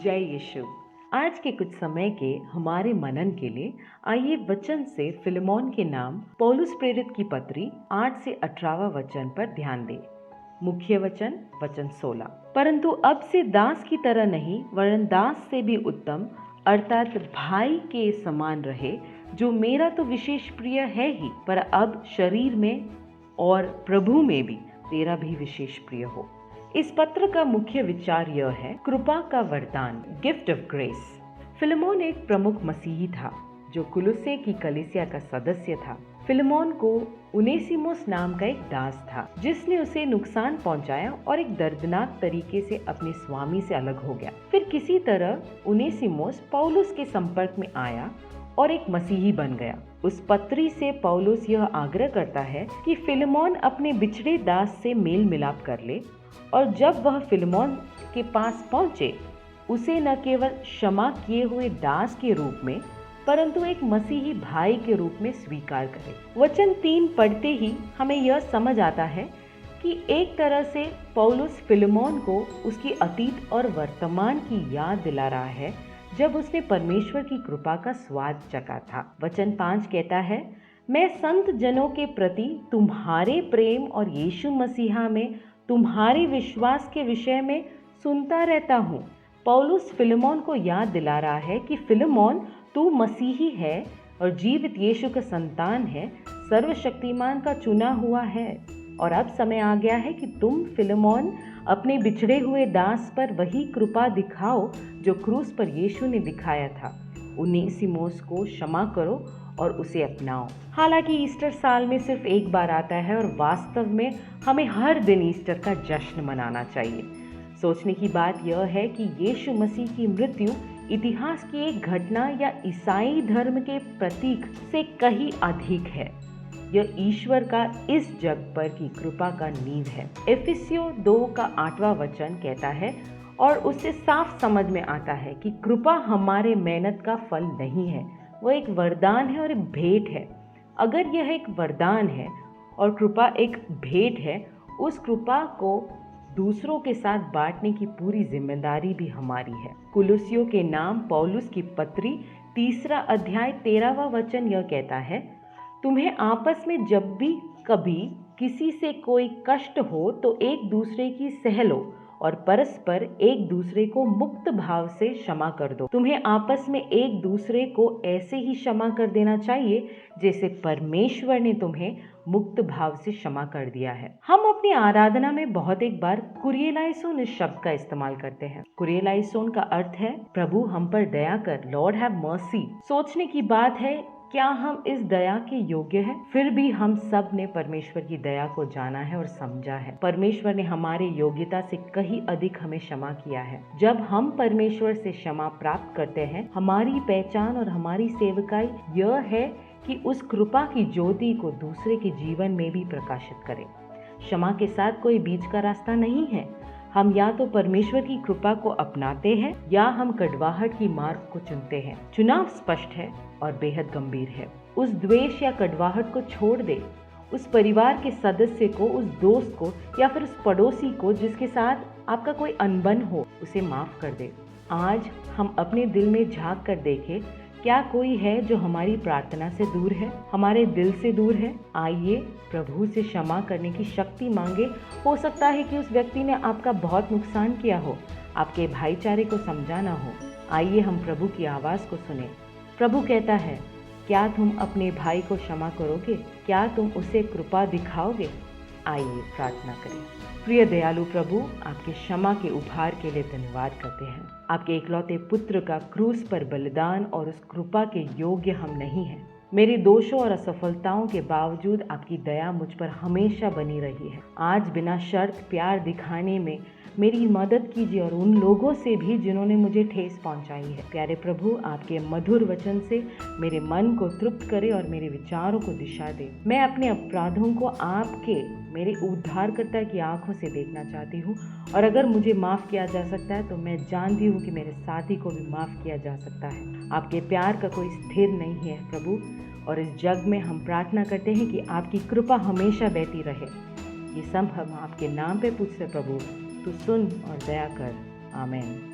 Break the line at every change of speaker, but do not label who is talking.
जय यीशु। आज के कुछ समय के हमारे मनन के लिए आइए वचन से फिलेमोन के नाम पौलुस प्रेरित की पत्री 8 से 18 वचन पर ध्यान दें। मुख्य वचन 16। परंतु अब से दास की तरह नहीं वरन दास से भी उत्तम अर्थात भाई के समान रहे, जो मेरा तो विशेष प्रिय है ही, पर अब शरीर में और प्रभु में भी तेरा भी विशेष प्रिय हो। इस पत्र का मुख्य विचार यह है, कृपा का वरदान, गिफ्ट ऑफ ग्रेस। फिलेमोन एक प्रमुख मसीही था जो कुलुस्से की कलीसिया का सदस्य था। फिलेमोन को उनेसिमुस नाम का एक दास था जिसने उसे नुकसान पहुंचाया और एक दर्दनाक तरीके से अपने स्वामी से अलग हो गया। फिर किसी तरह उनेसिमुस पौलुस के संपर्क में आया और एक मसीही बन गया। उस पत्री से पौलुस यह आग्रह करता है कि फिलेमोन अपने बिछड़े दास से मेल मिलाप कर ले, और जब वह फिलेमोन के पास पहुंचे उसे न केवल क्षमा किए हुए दास के रूप में परंतु एक मसीही भाई के रूप में स्वीकार करे। वचन 3 पढ़ते ही हमें यह समझ आता है कि एक तरह से पौलुस फिलेमोन को उसकी अतीत और वर्तमान की याद दिला रहा है जब उसने परमेश्वर की कृपा का स्वाद चखा था। वचन 5 कहता है, मैं संत जनों के प्रति तुम्हारे प्रेम और यीशु मसीहा में तुम्हारे विश्वास के विषय में सुनता रहता हूँ। पौलुस फिलेमोन को याद दिला रहा है कि फिलेमोन, तू मसीही है और जीवित यीशु का संतान है, सर्वशक्तिमान का चुना हुआ है, और अब समय आ गया है कि तुम फिलेमोन अपने बिछड़े हुए दास पर वही कृपा दिखाओ जो क्रूस पर यीशु ने दिखाया था। उनेसिमुस को क्षमा करो और उसे अपनाओ। हालांकि ईस्टर साल में सिर्फ एक बार आता है और वास्तव में हमें हर दिन ईस्टर का जश्न मनाना चाहिए। सोचने की बात यह है कि यीशु मसीह की मृत्यु इतिहास की एक घटना या ईसाई धर्म के प्रतीक से कहीं अधिक है। यह ईश्वर का इस जग पर की कृपा का नींव है। इफिसियों 2 का 8वां वचन कहता है, और उससे साफ समझ में आता है कि कृपा हमारे मेहनत का फल नहीं है, वह एक वरदान है और एक भेंट है। अगर यह एक वरदान है और कृपा एक भेंट है, उस कृपा को दूसरों के साथ बांटने की पूरी जिम्मेदारी भी हमारी है। कुलुस्सियों के नाम पौलुस की पत्री 3 अध्याय 13वां वचन यह कहता है, तुम्हें आपस में जब भी कभी किसी से कोई कष्ट हो तो एक दूसरे की सह लो और परस्पर एक दूसरे को मुक्त भाव से क्षमा कर दो। तुम्हें आपस में एक दूसरे को ऐसे ही क्षमा कर देना चाहिए जैसे परमेश्वर ने तुम्हें मुक्त भाव से क्षमा कर दिया है। हम अपनी आराधना में बहुत एक बार कुरियलाइसोन इस शब्द का इस्तेमाल करते हैं। कुरियलाइसोन का अर्थ है, प्रभु हम पर दया कर, लॉर्ड हैव मर्सी। सोचने की बात है, क्या हम इस दया के योग्य हैं? फिर भी हम सब ने परमेश्वर की दया को जाना है और समझा है। परमेश्वर ने हमारी योग्यता से कहीं अधिक हमें क्षमा किया है। जब हम परमेश्वर से क्षमा प्राप्त करते हैं, हमारी पहचान और हमारी सेवकाई यह है कि उस कृपा की ज्योति को दूसरे के जीवन में भी प्रकाशित करें। क्षमा के साथ कोई बीच का रास्ता नहीं है। हम या तो परमेश्वर की कृपा को अपनाते हैं या हम कड़वाहट की मार्ग को चुनते हैं। चुनाव स्पष्ट है और बेहद गंभीर है। उस द्वेष या कड़वाहट को छोड़ दे। उस परिवार के सदस्य को, उस दोस्त को या फिर उस पड़ोसी को जिसके साथ आपका कोई अनबन हो, उसे माफ कर दे। आज हम अपने दिल में झांक कर देखें, क्या कोई है जो हमारी प्रार्थना से दूर है, हमारे दिल से दूर है? आइए प्रभु से क्षमा करने की शक्ति मांगे। हो सकता है कि उस व्यक्ति ने आपका बहुत नुकसान किया हो, आपके भाईचारे को समझाना हो। आइए हम प्रभु की आवाज़ को सुने। प्रभु कहता है, क्या तुम अपने भाई को क्षमा करोगे? क्या तुम उसे कृपा दिखाओगे? आइए प्रार्थना करें। प्रिय दयालु प्रभु, आपके क्षमा के उपहार के लिए धन्यवाद करते हैं। आपके इकलौते पुत्र का क्रूस पर बलिदान और उस कृपा के योग्य हम नहीं हैं। मेरे दोषों और असफलताओं के बावजूद आपकी दया मुझ पर हमेशा बनी रही है। आज बिना शर्त प्यार दिखाने में मेरी मदद कीजिए और उन लोगों से भी जिन्होंने मुझे ठेस पहुंचाई है। प्यारे प्रभु, आपके मधुर वचन से मेरे मन को तृप्त करे और मेरे विचारों को दिशा दे। मैं अपने अपराधों को आपके, मेरे उद्धारकर्ता की आंखों से देखना चाहती हूँ, और अगर मुझे माफ़ किया जा सकता है तो मैं जानती हूँ कि मेरे साथी को भी माफ़ किया जा सकता है। आपके प्यार का कोई स्थिर नहीं है प्रभु, और इस जग में हम प्रार्थना करते हैं कि आपकी कृपा हमेशा बहती रहे। ये सब हम आपके नाम पे पूछते प्रभु, तू सुन और दया कर। आमीन।